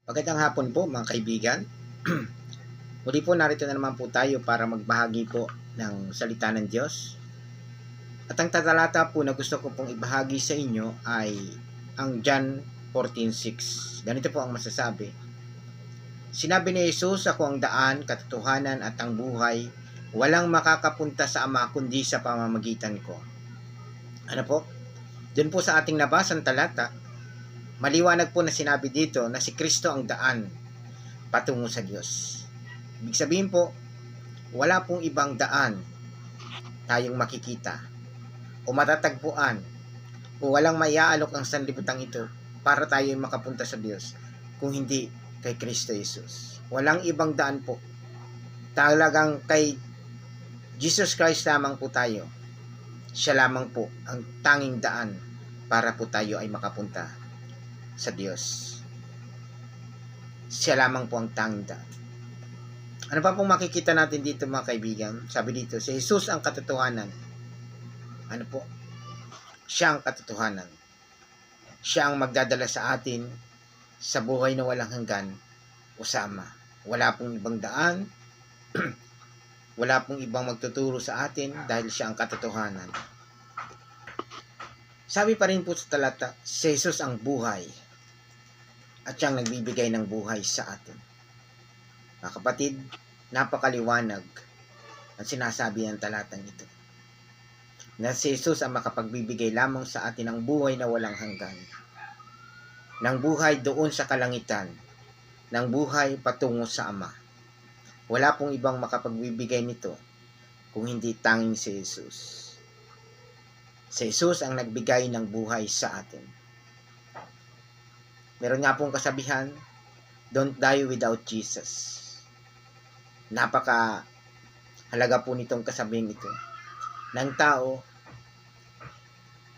Magandang hapon po mga kaibigan. Muli po narito na naman po tayo para magbahagi po ng salita ng Diyos. At ang tatalata po na gusto ko pong ibahagi sa inyo ay ang John 14:6. Ganito po ang masasabi. Sinabi ni Jesus, "Ako ang daan, katotohanan at ang buhay. Walang makakapunta sa Ama kundi sa pamamagitan ko." Ano po? Doon po sa ating nabasang talata, maliwanag po na sinabi dito na si Kristo ang daan patungo sa Diyos. Ibig sabihin po, wala pong ibang daan tayong makikita o matatagpuan o walang maiaalok ang sanlibutan ito para tayo makapunta sa Diyos kung hindi kay Kristo Jesus. Walang ibang daan po. Talagang kay Jesus Christ lamang po tayo. Siya lamang po ang tanging daan para po tayo ay makapunta sa Diyos. Siya lamang po ang tanging daan. Ano pa pong makikita natin dito mga kaibigan? Sabi dito, si Jesus ang katotohanan. Ano po? Siya ang katotohanan. Siya ang magdadala sa atin sa buhay na walang hanggan o sama. Wala pong ibang daan. Wala pong ibang magtuturo sa atin dahil siya ang katotohanan. Sabi pa rin po sa talata, si Jesus ang buhay at siyang nagbibigay ng buhay sa atin. Mga kapatid, napakaliwanag ang sinasabi ng talatang ito. Na si Jesus ang makapagbibigay lamang sa atin ng buhay na walang hanggan. Ng buhay doon sa kalangitan. Ng buhay patungo sa Ama. Wala pong ibang makapagbibigay nito kung hindi tanging si Jesus. Si Jesus ang nagbigay ng buhay sa atin. Meron nga pong kasabihan, don't die without Jesus. Napaka halaga po nitong kasabing ito. Ng tao,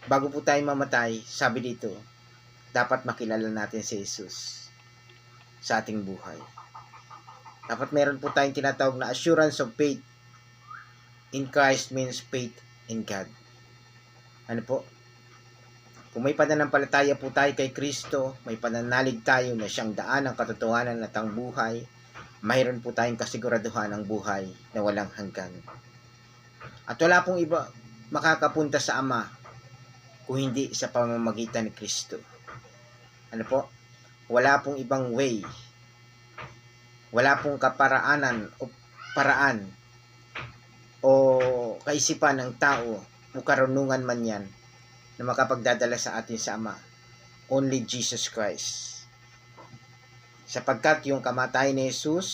bago po tayo mamatay, sabi dito, dapat makilala natin si Jesus sa ating buhay. Dapat meron po tayong tinatawag na assurance of faith in Christ means faith in God. Ano po? Kung may pananampalataya po tayo kay Kristo, may pananalig tayo na siyang daan ang katotohanan at ang buhay, mayroon po tayong kasiguraduhan ng buhay na walang hanggan. At wala pong iba makakapunta sa Ama kung hindi sa pamamagitan ni Kristo. Ano po? Wala pong ibang way. Wala pong kaparaanan o paraan o kaisipan ng tao o karunungan man yan na makapagdadala sa atin sa Ama. Only Jesus Christ. Sapagkat yung kamatayan ni Jesus,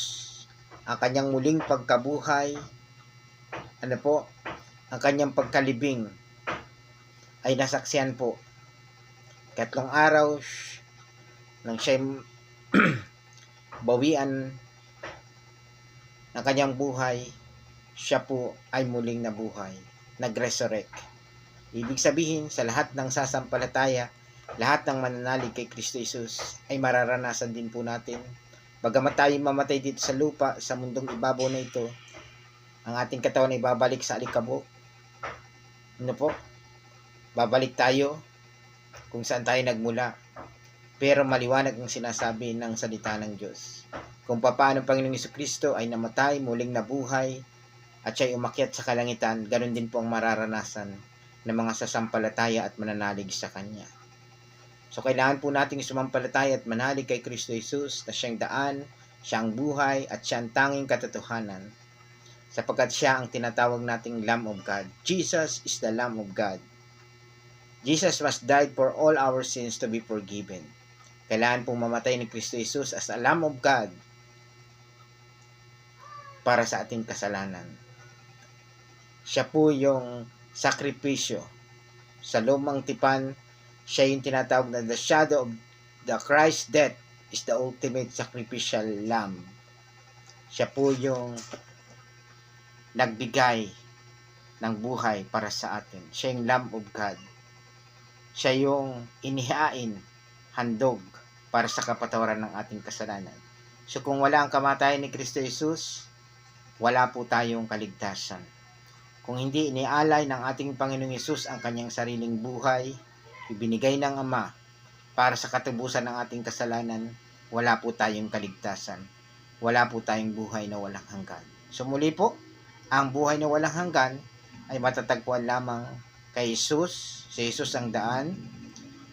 ang kanyang muling pagkabuhay, ano po, ang kanyang pagkalibing ay nasaksihan po. 3 araw nang siya bawian ng kanyang buhay, siya po ay muling nabuhay, nag-resurrect. Ibig sabihin, sa lahat ng sasampalataya, lahat ng mananalig kay Kristo Jesus ay mararanasan din po natin. Bagamat tayo mamatay dito sa lupa, sa mundong ibabaw na ito, ang ating katawan ay babalik sa alikabok. Ano po? Babalik tayo kung saan tayo nagmula. Pero maliwanag ang sinasabi ng salita ng Diyos. Kung paano ang Panginoong Jesucristo ay namatay, muling nabuhay, at siya ay umakyat sa kalangitan, ganun din po ang mararanasan ng mga sasampalataya at mananalig sa Kanya. So kailangan po nating sumampalataya at manalig kay Kristo Jesus na siyang daan, siyang buhay, at siyang tanging katotohanan. Sapagkat siya ang tinatawag nating Lamb of God. Jesus is the Lamb of God. Jesus was died for all our sins to be forgiven. Kailangan pong mamatay ni Kristo Jesus as a Lamb of God para sa ating kasalanan. Siya po yung sakripisyo. Sa lumang tipan, siya yung tinatawag na the shadow of the Christ's death is the ultimate sacrificial lamb. Siya po yung nagbigay ng buhay para sa atin. Siya yung Lamb of God. Siya yung inihain, handog para sa kapatawaran ng ating kasalanan. So kung wala ang kamatayan ni Kristo Jesus, wala po tayong kaligtasan. Kung hindi inialay ng ating Panginoong Hesus ang kanyang sariling buhay, ibinigay ng Ama para sa katubusan ng ating kasalanan, wala po tayong kaligtasan. Wala po tayong buhay na walang hanggan. So muli po, ang buhay na walang hanggan ay matatagpuan lamang kay Jesus. Si Jesus ang daan,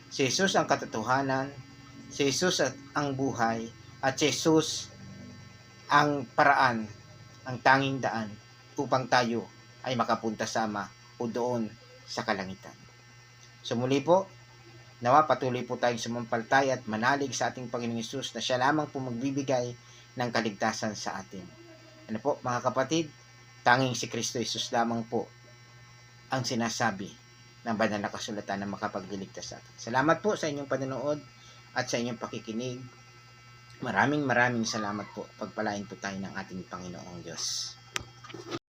si Jesus ang katotohanan, si Jesus ang buhay, at si Jesus ang paraan, ang tanging daan upang tayo ay makapunta sa Ama o doon sa kalangitan. So muli po, nawa patuloy po tayong sumampaltay at manalig sa ating Panginoong Hesus na siya lamang po magbibigay ng kaligtasan sa atin. Ano po mga kapatid, tanging si Kristo Jesus lamang po ang sinasabi ng banal na kasulatan na makapagliligtas sa atin. Salamat po sa inyong panonood at sa inyong pakikinig. Maraming salamat po. Pagpalain po tayo ng ating Panginoong Diyos.